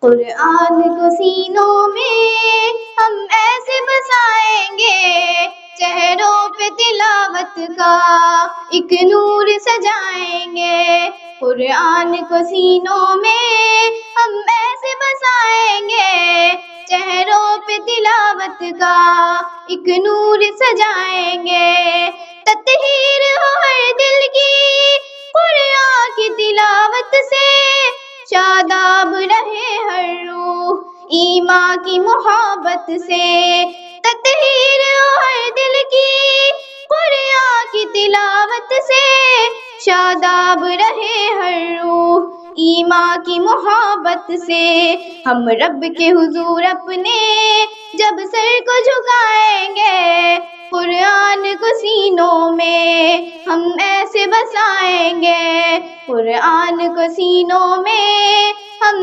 कुरान को सीनों में हम ऐसे बसाएंगे, चेहरों पे तिलावत का एक नूर सजाएंगे। कुरान को सीनों में हम ऐसे बसाएंगे, चेहरों पे तिलावत का एक नूर सजाएंगे। तत्हीर हो हर दिल की कुरान की तिलावत से, शादाब रहे हर रूह ईमान की मोहब्बत से। तत्हीर हो हर दिल की कुरान की तिलावत से, शादाब रहे हर रूह ईमान की मोहब्बत से। हम रब के हुजूर अपने जब सर को झुकाएंगे, कुरान को सीनों में हम ऐसे बसाएंगे। कुरान को सीनों में हम